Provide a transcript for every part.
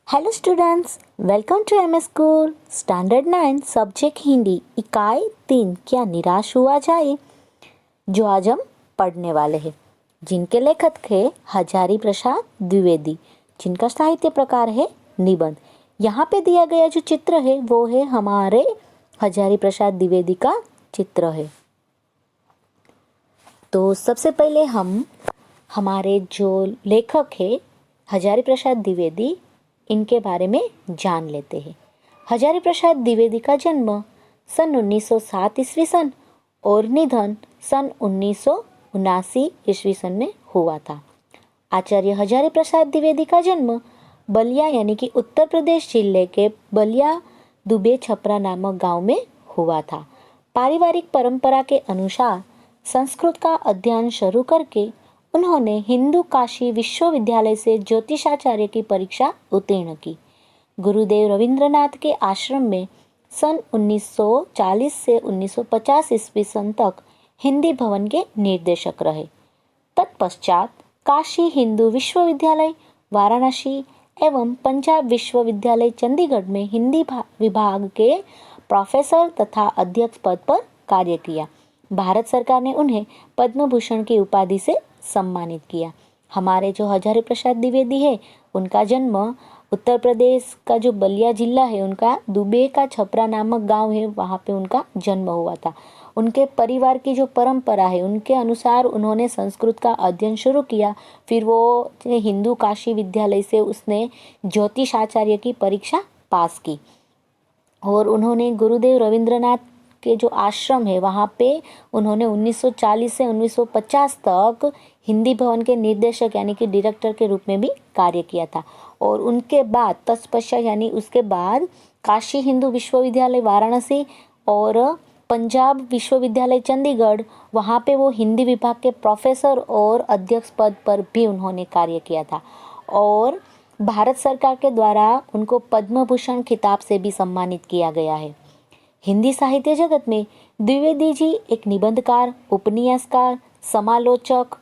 Hello students, welcome to M S school standard 9 subject Hindi इकाई 3 क्या निराश हुआ जाए, जो आज हम पढ़ने वाले हैं, जिनके लेखक थे हजारी प्रसाद द्विवेदी, जिनका साहित्य प्रकार है निबंध। यहाँ पे दिया गया जो चित्र है वो है हमारे हजारी प्रसाद द्विवेदी का चित्र है। तो सबसे पहले हम हमारे जो लेखक है हजारी प्रसाद द्विवेदी, इनके बारे में जान लेते हैं। हजारी प्रसाद द्विवेदी का जन्म सन 1907 ईस्वी सन और निधन सन 1979 ईस्वी सन में हुआ था। आचार्य हजारी प्रसाद द्विवेदी का जन्म बलिया यानी कि उत्तर प्रदेश जिले के बलिया दुबे छपरा नामक गांव में हुआ था। पारिवारिक परंपरा के अनुसार संस्कृत का अध्ययन शुरू करके उन्होंने हिंदू काशी विश्वविद्यालय से ज्योतिषाचार्य की परीक्षा उत्तीर्ण की। गुरुदेव रविंद्रनाथ के आश्रम में सन 1940 से 1950 ईस्वी सन तक हिंदी भवन के निर्देशक रहे। तत्पश्चात काशी हिंदू विश्वविद्यालय वाराणसी एवं पंजाब विश्वविद्यालय चंडीगढ़ में हिंदी विभाग के प्रोफेसर तथा अध्यक्ष पद पर कार्य किया। भारत सरकार ने उन्हें पद्म भूषण की उपाधि से सम्मानित किया। हमारे जो हजारी प्रसाद द्विवेदी है, उनका जन्म उत्तर प्रदेश का जो बलिया जिला है, उनका दुबे का छपरा नामक गांव है, वहाँ पे उनका जन्म हुआ था। उनके परिवार की जो परंपरा है, उनके अनुसार उन्होंने संस्कृत का अध्ययन शुरू किया। फिर वो हिंदू काशी विद्यालय से उसने ज्योतिषाचार्य की परीक्षा पास की और उन्होंने गुरुदेव रविंद्रनाथ के जो आश्रम है वहाँ पे उन्होंने 1940 से 1950 तक हिंदी भवन के निर्देशक यानी कि डायरेक्टर के रूप में भी कार्य किया था। और उनके बाद तत्पश्चात यानी उसके बाद काशी हिंदू विश्वविद्यालय वाराणसी और पंजाब विश्वविद्यालय चंडीगढ़, वहाँ पे वो हिंदी विभाग के प्रोफेसर और अध्यक्ष पद पर भी उन्होंने कार्य किया था। और भारत सरकार के द्वारा उनको पद्म भूषण खिताब से भी सम्मानित किया गया है। हिंदी साहित्य जगत में द्विवेदी जी एक निबंधकार, उपन्यासकार, समालोचक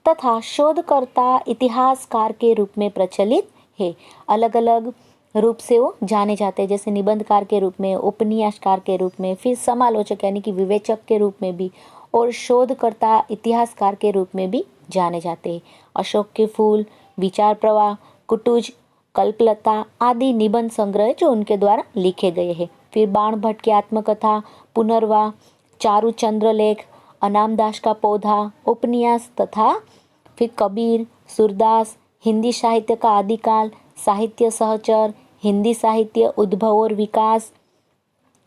तथा शोधकर्ता, इतिहासकार के रूप में प्रचलित है। अलग अलग रूप से वो जाने जाते हैं, जैसे निबंधकार के रूप में, उपन्यासकार के रूप में, फिर समालोचक यानी कि विवेचक के रूप में भी, और शोधकर्ता, इतिहासकार के रूप में भी जाने जाते हैं। अशोक के फूल, विचार प्रवाह, कुटुज, कल्पलता आदि निबंध संग्रह जो उनके द्वारा लिखे गए हैं। फिर बाण भट्ट की आत्मकथा, पुनर्वा, चारु चंद्रलेख, अनामदास का पौधा, उपन्यास तथा फिर कबीर, सूरदास, हिंदी साहित्य का आदिकाल, साहित्य सहचर, हिंदी साहित्य उद्भव और विकास,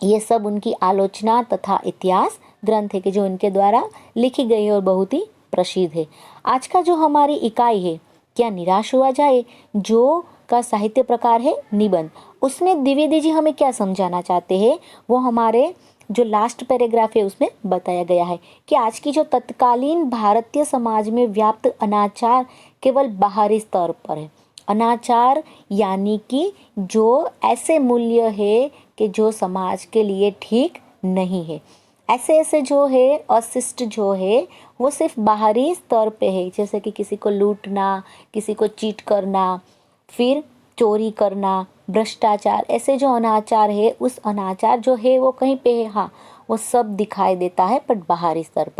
ये सब उनकी आलोचना तथा इतिहास ग्रंथ है कि जो उनके द्वारा लिखी गई और बहुत ही प्रसिद्ध है। आज का जो हमारी इकाई है क्या निराश हुआ जाए, जो का साहित्य प्रकार है निबंध, उसमें द्विवेदी जी हमें क्या समझाना चाहते हैं, वो हमारे जो लास्ट पैराग्राफ है उसमें बताया गया है कि आज की जो तत्कालीन भारतीय समाज में व्याप्त अनाचार केवल बाहरी स्तर पर है। अनाचार यानी कि जो ऐसे मूल्य है कि जो समाज के लिए ठीक नहीं है, ऐसे ऐसे जो है अशिष्ट जो है वो सिर्फ बाहरी स्तर पे है, जैसे कि किसी को लूटना, किसी को चीट करना, फिर चोरी करना, भ्रष्टाचार, ऐसे जो अनाचार है, उस अनाचार जो है वो कहीं पे है, हाँ वो सब दिखाई देता है पर बाहरी स्तर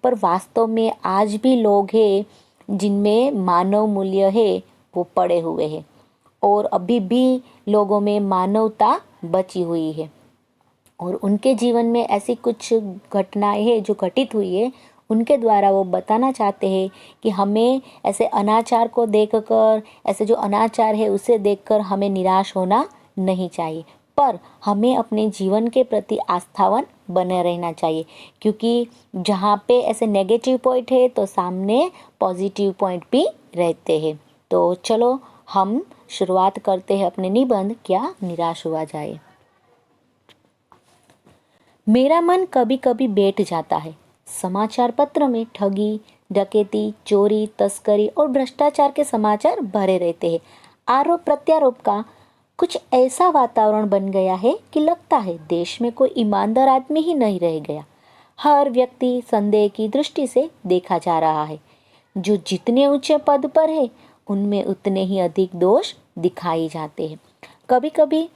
पर वास्तव में आज भी लोग हैं जिनमें मानव मूल्य है वो पड़े हुए हैं और अभी भी लोगों में मानवता बची हुई है। और उनके जीवन में ऐसी कुछ घटनाएं हैं जो घटित हुई है, उनके द्वारा वो बताना चाहते हैं कि हमें ऐसे अनाचार को देखकर, ऐसे जो अनाचार है उसे देखकर हमें निराश होना नहीं चाहिए, पर हमें अपने जीवन के प्रति आस्थावान बने रहना चाहिए, क्योंकि जहाँ पे ऐसे नेगेटिव पॉइंट है तो सामने पॉजिटिव पॉइंट भी रहते हैं। तो चलो हम शुरुआत करते हैं अपने निबंध क्या निराश हुआ जाए। मेरा मन कभी कभी बैठ जाता है। समाचार पत्र में ठगी, डकैती, चोरी, तस्करी और भ्रष्टाचार के समाचार भरे रहते हैं। आरोप प्रत्यारोप का कुछ ऐसा वातावरण बन गया है कि लगता है देश में कोई ईमानदार आदमी ही नहीं रह गया। हर व्यक्ति संदेह की दृष्टि से देखा जा रहा है। जो जितने ऊंचे पद पर है उनमें उतने ही अधिक दोष दिखाई जाते हैं। कभी कभी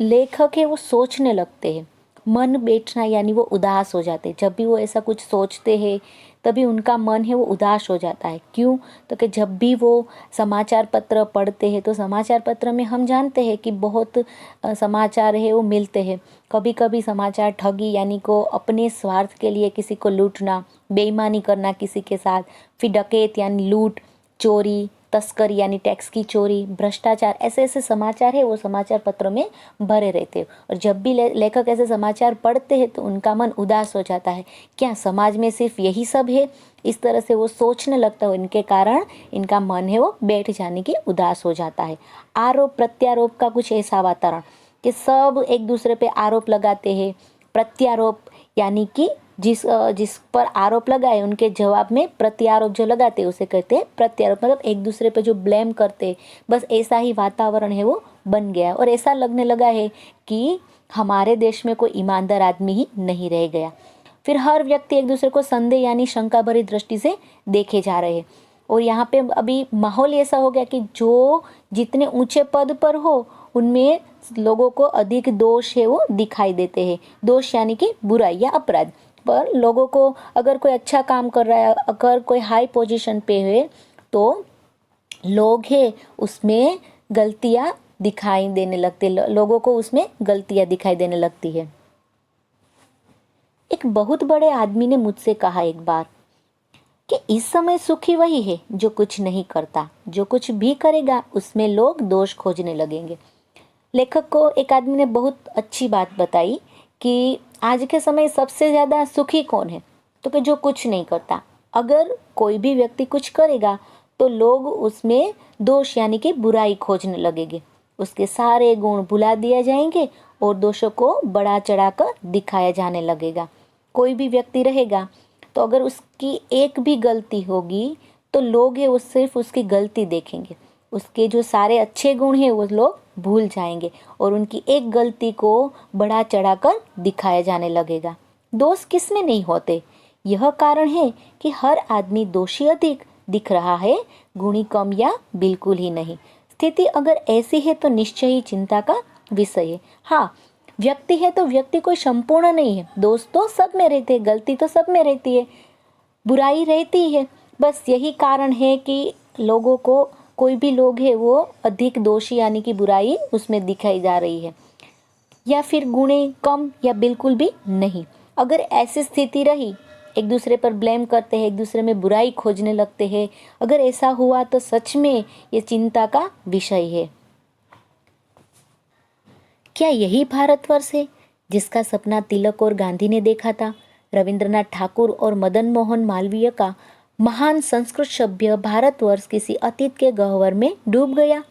लेखक है वो सोचने लगते हैं, मन बैठना यानी वो उदास हो जाते हैं। जब भी वो ऐसा कुछ सोचते हैं तभी उनका मन है वो उदास हो जाता है। क्यों? तो कि जब भी वो समाचार पत्र पढ़ते हैं तो समाचार पत्र में हम जानते हैं कि बहुत समाचार है वो मिलते हैं। कभी कभी समाचार ठगी यानी को अपने स्वार्थ के लिए किसी को लूटना, बेईमानी करना किसी के साथ, फिर डकैत यानी लूट, चोरी, तस्करी यानी टैक्स की चोरी, भ्रष्टाचार, ऐसे ऐसे समाचार है वो समाचार पत्रों में भरे रहते हैं। और जब भी लेखक ऐसे समाचार पढ़ते हैं तो उनका मन उदास हो जाता है। क्या समाज में सिर्फ यही सब है? इस तरह से वो सोचने लगता है। इनके कारण इनका मन है वो बैठ जाने की उदास हो जाता है। आरोप प्रत्यारोप का कुछ ऐसा वातावरण कि सब एक दूसरे पे आरोप लगाते हैं। प्रत्यारोप यानी कि जिस पर आरोप लगाए उनके जवाब में प्रत्यारोप जो लगाते हैं उसे कहते हैं प्रत्यारोप। मतलब एक दूसरे पे जो ब्लेम करते, बस ऐसा ही वातावरण है वो बन गया है। और ऐसा लगने लगा है कि हमारे देश में कोई ईमानदार आदमी ही नहीं रह गया। फिर हर व्यक्ति एक दूसरे को संदेह यानी शंका भरी दृष्टि से देखे जा रहे हैं। और यहाँ पे अभी माहौल ऐसा हो गया कि जो जितने ऊंचे पद पर हो उनमें लोगों को अधिक दोष है वो दिखाई देते हैं। दोष यानी कि बुराई या अपराध। पर लोगों को अगर कोई अच्छा काम कर रहा है, अगर कोई हाई पोजीशन पे है तो लोग है उसमें गलतियां दिखाई देने लगते, लोगों को उसमें गलतियां दिखाई देने लगती है। एक बहुत बड़े आदमी ने मुझसे कहा एक बार कि इस समय सुखी वही है जो कुछ नहीं करता, जो कुछ भी करेगा उसमें लोग दोष खोजने लगेंगे। लेखक को एक आदमी ने बहुत अच्छी बात बताई कि आज के समय सबसे ज़्यादा सुखी कौन है? तो कि जो कुछ नहीं करता। अगर कोई भी व्यक्ति कुछ करेगा तो लोग उसमें दोष यानी कि बुराई खोजने लगेंगे, उसके सारे गुण भुला दिया जाएंगे और दोषों को बढ़ा चढ़ाकर दिखाया जाने लगेगा। कोई भी व्यक्ति रहेगा तो अगर उसकी एक भी गलती होगी तो लोग है वो सिर्फ उसकी गलती देखेंगे, उसके जो सारे अच्छे गुण हैं वो लोग भूल जाएंगे और उनकी एक गलती को बढ़ा चढ़ाकर दिखाया जाने लगेगा। दोष किस में नहीं होते? यह कारण है कि हर आदमी दोषी अधिक दिख रहा है, गुणी कम या बिल्कुल ही नहीं। स्थिति अगर ऐसी है तो निश्चय ही चिंता का विषय है। हाँ, व्यक्ति है तो व्यक्ति कोई संपूर्ण नहीं है। दोष तो सब में रहते हैं, गलती तो सब में रहती है, बुराई रहती है। बस यही कारण है कि लोगों को कोई भी लोग है वो अधिक दोषी यानी कि बुराई उसमें दिखाई जा रही है, या फिर गुणे कम या बिल्कुल भी नहीं। अगर ऐसी स्थिति रही, एक दूसरे पर ब्लेम करते हैं, एक दूसरे में बुराई खोजने लगते हैं, अगर ऐसा हुआ तो सच में ये चिंता का विषय है। क्या यही भारतवर्ष है जिसका सपना तिलक और गांधी ने देखा था? रविंद्रनाथ ठाकुर और मदन मोहन मालवीय का महान संस्कृत सभ्य भारतवर्ष किसी अतीत के गह्वर में डूब गया।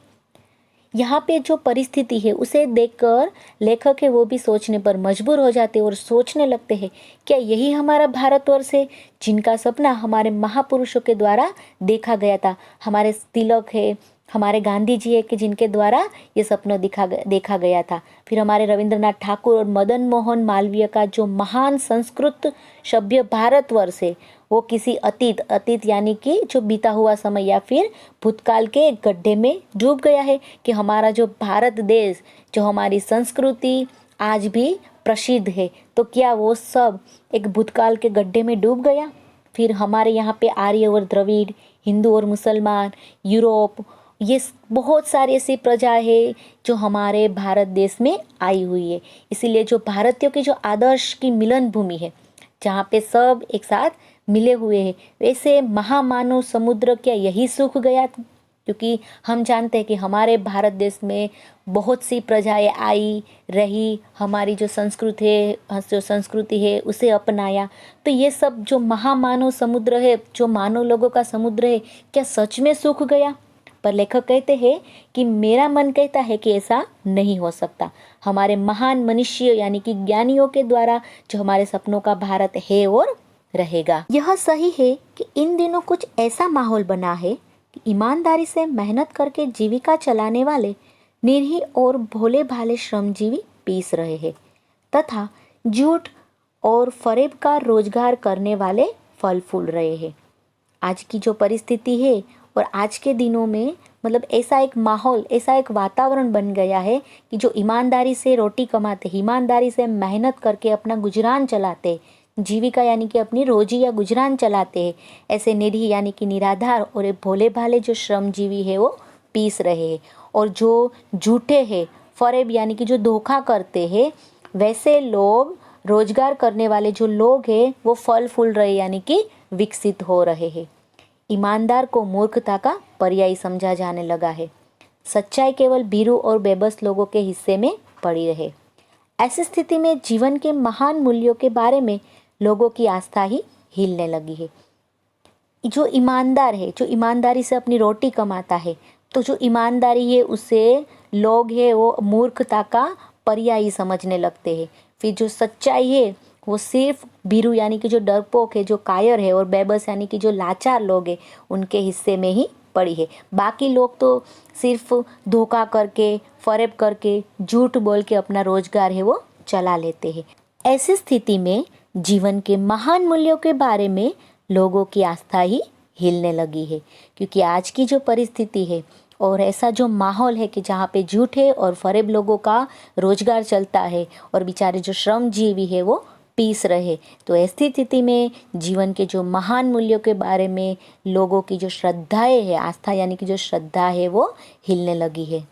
यहाँ पे जो परिस्थिति है उसे देखकर लेखक है वो भी सोचने पर मजबूर हो जाते और सोचने लगते हैं, क्या यही हमारा भारतवर्ष है जिनका सपना हमारे महापुरुषों के द्वारा देखा गया था? हमारे तिलक है, हमारे गांधी जी है कि जिनके द्वारा ये सपना देखा गया था। फिर हमारे रविंद्रनाथ ठाकुर और मदन मोहन मालवीय का जो महान संस्कृत सभ्य भारतवर्ष है वो किसी अतीत यानी कि जो बीता हुआ समय या फिर भूतकाल के एक गड्ढे में डूब गया है। कि हमारा जो भारत देश, जो हमारी संस्कृति आज भी प्रसिद्ध है, तो क्या वो सब एक भूतकाल के गड्ढे में डूब गया? फिर हमारे यहाँ पे आर्य और द्रविड़, हिंदू और मुसलमान, यूरोप, ये बहुत सारी ऐसी प्रजा है जो हमारे भारत देश में आई हुई है। इसीलिए जो भारतीयों की जो आदर्श की मिलन भूमि है जहाँ पे सब एक साथ मिले हुए हैं, वैसे महामानव समुद्र क्या यही सूख गया? क्योंकि हम जानते हैं कि हमारे भारत देश में बहुत सी प्रजाएं आई रही, हमारी जो संस्कृति है उसे अपनाया, तो ये सब जो महामानव समुद्र है, जो मानव लोगों का समुद्र है, क्या सच में सूख गया? पर लेखक कहते हैं कि मेरा मन कहता है कि ऐसा नहीं हो सकता। हमारे महान मनुष्य यानी कि ज्ञानियों के द्वारा जो हमारे सपनों का भारत है और रहेगा। यह सही है कि इन दिनों कुछ ऐसा माहौल बना है कि ईमानदारी से मेहनत करके जीविका चलाने वाले निरीह और भोले भाले श्रमजीवी पीस रहे हैं तथा झूठ और फरेब का रोजगार करने वाले फल फूल रहे हैं। आज की जो परिस्थिति है और आज के दिनों में मतलब ऐसा एक माहौल, ऐसा एक वातावरण बन गया है कि जो ईमानदारी से रोटी कमाते, ईमानदारी से मेहनत करके अपना गुजरान चलाते, जीविका यानी कि अपनी रोजी या गुजरान चलाते हैं, ऐसे निरीह यानी कि निराधार और भोले भाले जो श्रमजीवी है वो पीस रहे हैं। और जो झूठे हैं, फरेब यानी कि जो धोखा करते हैं, वैसे लोग, रोजगार करने वाले जो लोग हैं वो फल फूल रहे यानी कि विकसित हो रहे हैं। ईमानदार को मूर्खता का पर्याय समझा जाने लगा है। सच्चाई केवल भीरू और बेबस लोगों के हिस्से में पड़ी रहे। ऐसी स्थिति में जीवन के महान मूल्यों के बारे में लोगों की आस्था ही हिलने लगी है। जो ईमानदार है, जो ईमानदारी से अपनी रोटी कमाता है, तो जो ईमानदारी है उसे लोग है वो मूर्खता का पर्याय समझने लगते हैं। फिर जो सच्चाई है वो सिर्फ भीरू यानी कि जो डरपोक है, जो कायर है, और बेबस यानी कि जो लाचार लोग हैं उनके हिस्से में ही पड़ी है। बाकी लोग तो सिर्फ धोखा करके, फरेब करके, झूठ बोल के अपना रोजगार है वो चला लेते हैं। ऐसी स्थिति में जीवन के महान मूल्यों के बारे में लोगों की आस्था ही हिलने लगी है, क्योंकि आज की जो परिस्थिति है और ऐसा जो माहौल है कि जहाँ पे झूठे और फरेब लोगों का रोजगार चलता है और बेचारे जो श्रमजीवी है वो पीस रहे, तो ऐसी स्थिति में जीवन के जो महान मूल्यों के बारे में लोगों की जो श्रद्धाएं है, आस्था यानी कि जो श्रद्धा है वो हिलने लगी है।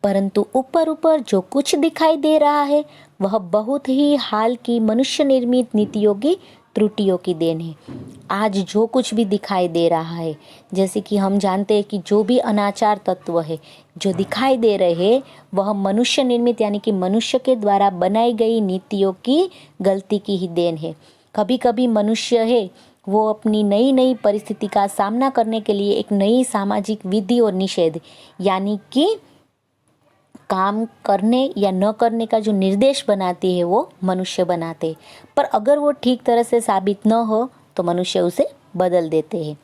परंतु ऊपर ऊपर जो कुछ दिखाई दे रहा है वह बहुत ही हाल की मनुष्य निर्मित नीतियों की त्रुटियों की देन है। आज जो कुछ भी दिखाई दे रहा है, जैसे कि हम जानते हैं कि जो भी अनाचार तत्व है जो दिखाई दे रहे हैं वह मनुष्य निर्मित यानी कि मनुष्य के द्वारा बनाई गई नीतियों की गलती की ही देन है। कभी कभी मनुष्य है वो अपनी नई नई परिस्थिति का सामना करने के लिए एक नई सामाजिक विधि और निषेध यानी कि काम करने या न करने का जो निर्देश बनाती है वो मनुष्य बनाते, पर अगर वो ठीक तरह से साबित न हो तो मनुष्य उसे बदल देते हैं।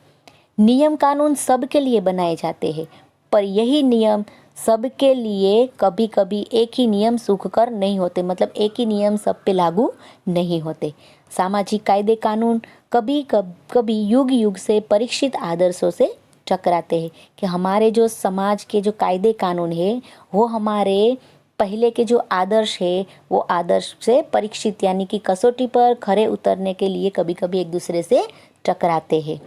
नियम कानून सबके लिए बनाए जाते हैं, पर यही नियम सबके लिए कभी कभी एक ही नियम सूख कर नहीं होते, मतलब एक ही नियम सब पे लागू नहीं होते। सामाजिक कायदे कानून कभी युग युग से परीक्षित आदर्शों से टकराते हैं कि हमारे जो समाज के जो कायदे कानून है वो हमारे पहले के जो आदर्श है वो आदर्श से परीक्षित यानी कि कसौटी पर खरे उतरने के लिए कभी कभी एक दूसरे से टकराते हैं।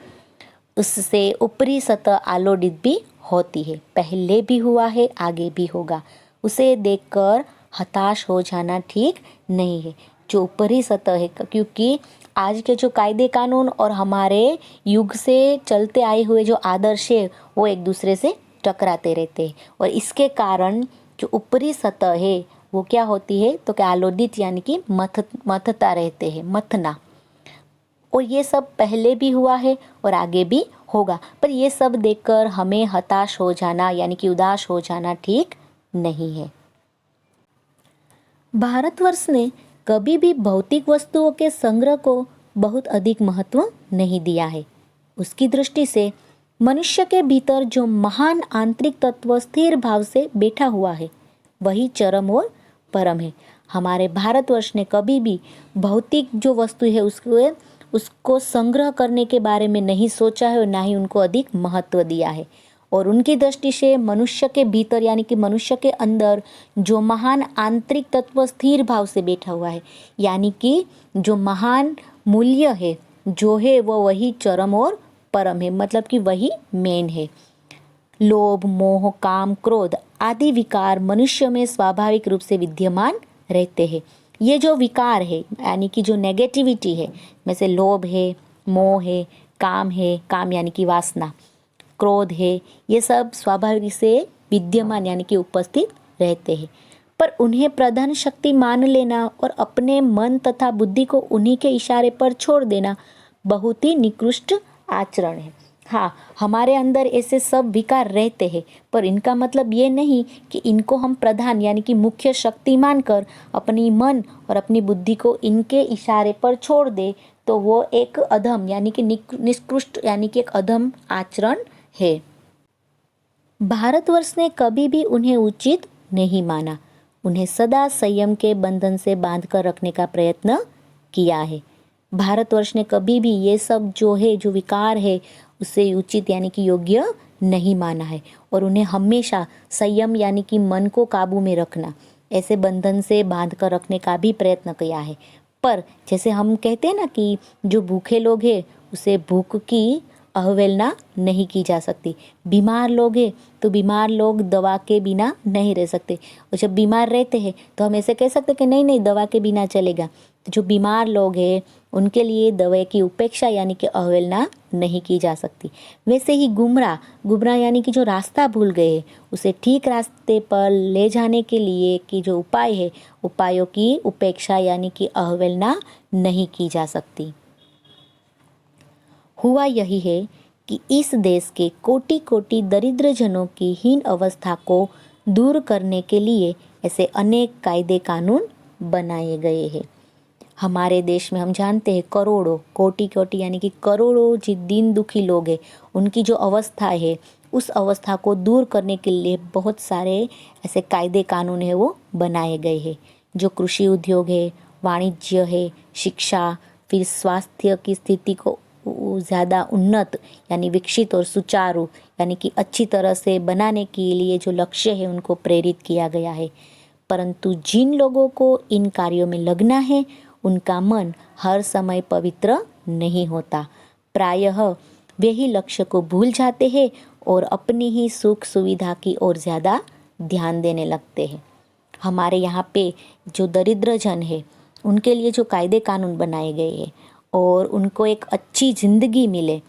उससे ऊपरी सतह आलोड़ित भी होती है, पहले भी हुआ है आगे भी होगा। उसे देखकर हताश हो जाना ठीक नहीं है। जो ऊपरी सतह है, क्योंकि आज के जो कायदे कानून और हमारे युग से चलते आए हुए जो आदर्श है वो एक दूसरे से टकराते रहते हैं, और इसके कारण जो ऊपरी सतह है वो क्या होती है तो क्या आलोडित यानी कि मथता रहते हैं, मथना। और ये सब पहले भी हुआ है और आगे भी होगा, पर ये सब देखकर हमें हताश हो जाना यानी कि उदास हो जाना ठीक नहीं है। भारतवर्ष ने कभी भी भौतिक वस्तुओं के संग्रह को बहुत अधिक महत्व नहीं दिया है। उसकी दृष्टि से मनुष्य के भीतर जो महान आंतरिक तत्व स्थिर भाव से बैठा हुआ है वही चरम और परम है। हमारे भारतवर्ष ने कभी भी भौतिक जो वस्तु है उसको संग्रह करने के बारे में नहीं सोचा है और ना ही उनको अधिक महत्व दिया है। और उनकी दृष्टि से मनुष्य के भीतर यानी कि मनुष्य के अंदर जो महान आंतरिक तत्व स्थिर भाव से बैठा हुआ है यानी कि जो महान मूल्य है जो है वो वही चरम और परम है, मतलब कि वही मेन है। लोभ, मोह, काम, क्रोध आदि विकार मनुष्य में स्वाभाविक रूप से विद्यमान रहते हैं। ये जो विकार है यानी कि जो नेगेटिविटी है, में से लोभ है, मोह है, काम यानी कि वासना, क्रोध है, ये सब स्वाभाविक से विद्यमान यानी कि उपस्थित रहते हैं। पर उन्हें प्रधान शक्ति मान लेना और अपने मन तथा बुद्धि को उन्हीं के इशारे पर छोड़ देना बहुत ही निकृष्ट आचरण है। हाँ, हमारे अंदर ऐसे सब विकार रहते हैं, पर इनका मतलब ये नहीं कि इनको हम प्रधान यानी कि मुख्य शक्ति मानकर अपनी मन और अपनी बुद्धि को इनके इशारे पर छोड़ दे तो वो एक अधम यानी कि निकृष्ट यानी कि एक अधम आचरण है। भारतवर्ष ने कभी भी उन्हें उचित नहीं माना, उन्हें सदा संयम के बंधन से बांधकर रखने का प्रयत्न किया है। भारतवर्ष ने कभी भी ये सब जो है जो विकार है उससे उचित यानी कि योग्य नहीं माना है और उन्हें हमेशा संयम यानी कि मन को काबू में रखना, ऐसे बंधन से बांध कर रखने का भी प्रयत्न किया है। पर जैसे हम कहते हैं ना कि जो भूखे लोग हैं उसे भूख की अवहेलना नहीं की जा सकती। बीमार लोग हैं तो बीमार लोग दवा के बिना नहीं रह सकते, और जब बीमार रहते हैं तो हम ऐसे कह सकते कि नहीं नहीं दवा के बिना चलेगा। तो जो बीमार लोग हैं उनके लिए दवा की उपेक्षा यानी कि अवहेलना नहीं की जा सकती। वैसे ही गुमराह यानी कि जो रास्ता भूल गए उसे ठीक रास्ते पर ले जाने के लिए की जो उपाय है, उपायों की उपेक्षा यानी कि अवहेलना नहीं की जा सकती। हुआ यही है कि इस देश के कोटि कोटि दरिद्रजनों की हीन अवस्था को दूर करने के लिए ऐसे अनेक कायदे कानून बनाए गए हैं। हमारे देश में हम जानते हैं करोड़ों कोटि कोटि यानी कि करोड़ों जो दीन दुखी लोग हैं उनकी जो अवस्था है उस अवस्था को दूर करने के लिए बहुत सारे ऐसे कायदे कानून है वो बनाए गए हैं। जो कृषि उद्योग है, वाणिज्य है, शिक्षा, फिर स्वास्थ्य की स्थिति को ज़्यादा उन्नत यानी विकसित और सुचारू यानी कि अच्छी तरह से बनाने के लिए जो लक्ष्य है उनको प्रेरित किया गया है। परंतु जिन लोगों को इन कार्यों में लगना है उनका मन हर समय पवित्र नहीं होता। प्रायः वे ही लक्ष्य को भूल जाते हैं और अपनी ही सुख सुविधा की ओर ज़्यादा ध्यान देने लगते हैं। हमारे यहाँ पे जो दरिद्र जन है उनके लिए जो कायदे कानून बनाए गए हैं और उनको एक अच्छी ज़िंदगी मिले,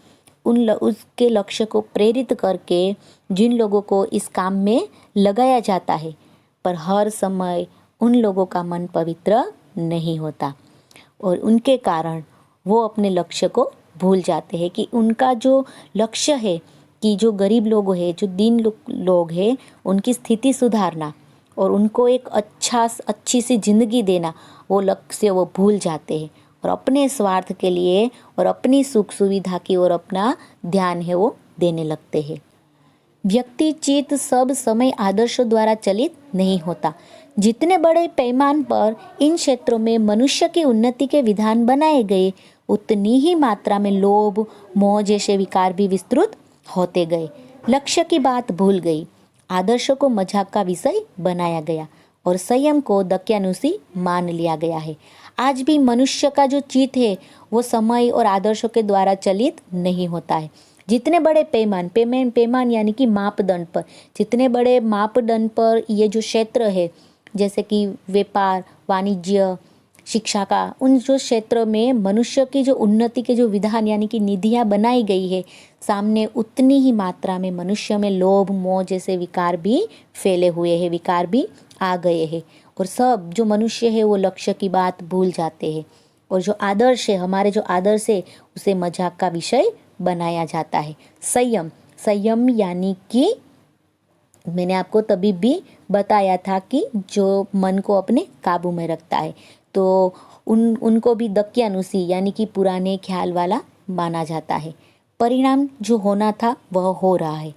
उसके लक्ष्य को प्रेरित करके जिन लोगों को इस काम में लगाया जाता है, पर हर समय उन लोगों का मन पवित्र नहीं होता और उनके कारण वो अपने लक्ष्य को भूल जाते हैं कि उनका जो लक्ष्य है कि जो गरीब लोग हैं, जो दीन लोग हैं, उनकी स्थिति सुधारना और उनको एक अच्छी सी ज़िंदगी देना, वो लक्ष्य वो भूल जाते हैं और अपने स्वार्थ के लिए और अपनी सुख सुविधा की ओर अपना ध्यान है वो देने लगते हैं। व्यक्ति चित्त सब समय आदर्शों द्वारा चलित नहीं होता। जितने बड़े पैमाने पर इन क्षेत्रों में मनुष्य की उन्नति के विधान बनाए गए उतनी ही मात्रा में लोभ मोह जैसे विकार भी विस्तृत होते गए। लक्ष्य की बात भूल गई, आदर्शों को मजाक का विषय बनाया गया और संयम को दक्यानुसी मान लिया गया है। आज भी मनुष्य का जो चित्त है वो समय और आदर्शों के द्वारा चलित नहीं होता है। जितने बड़े पैमान यानी कि मापदंड पर, जितने बड़े मापदंड पर ये जो क्षेत्र है जैसे कि व्यापार, वाणिज्य, शिक्षा का, उन जो क्षेत्र में मनुष्य की जो उन्नति के जो विधान यानी कि निधियाँ बनाई गई है, सामने उतनी ही मात्रा में मनुष्य में लोभ मोह जैसे विकार भी फैले हुए हैं, विकार भी आ गए हैं और सब जो मनुष्य है वो लक्ष्य की बात भूल जाते हैं और जो आदर्श है, हमारे जो आदर्श है उसे मजाक का विषय बनाया जाता है। संयम यानी कि मैंने आपको तभी भी बताया था कि जो मन को अपने काबू में रखता है तो उनको भी दक्यानुसी यानी कि पुराने ख्याल वाला माना जाता है। परिणाम जो होना था वह हो रहा है,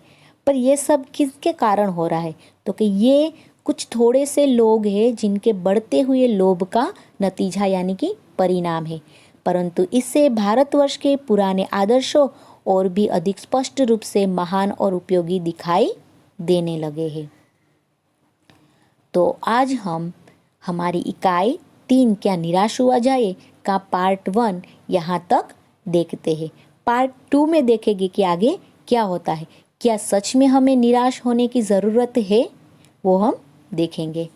पर यह सब किसके कारण हो रहा है? तो कि ये कुछ थोड़े से लोग हैं जिनके बढ़ते हुए लोभ का नतीजा यानी कि परिणाम है, परंतु इससे भारतवर्ष के पुराने आदर्शों और भी अधिक स्पष्ट रूप से महान और उपयोगी दिखाई देने लगे हैं। तो आज हम हमारी इकाई 3 क्या निराश हुआ जाए का पार्ट 1 यहाँ तक देखते हैं। पार्ट 2 में देखेंगे कि आगे क्या होता है, क्या सच में हमें निराश होने की ज़रूरत है, वो हम देखेंगे।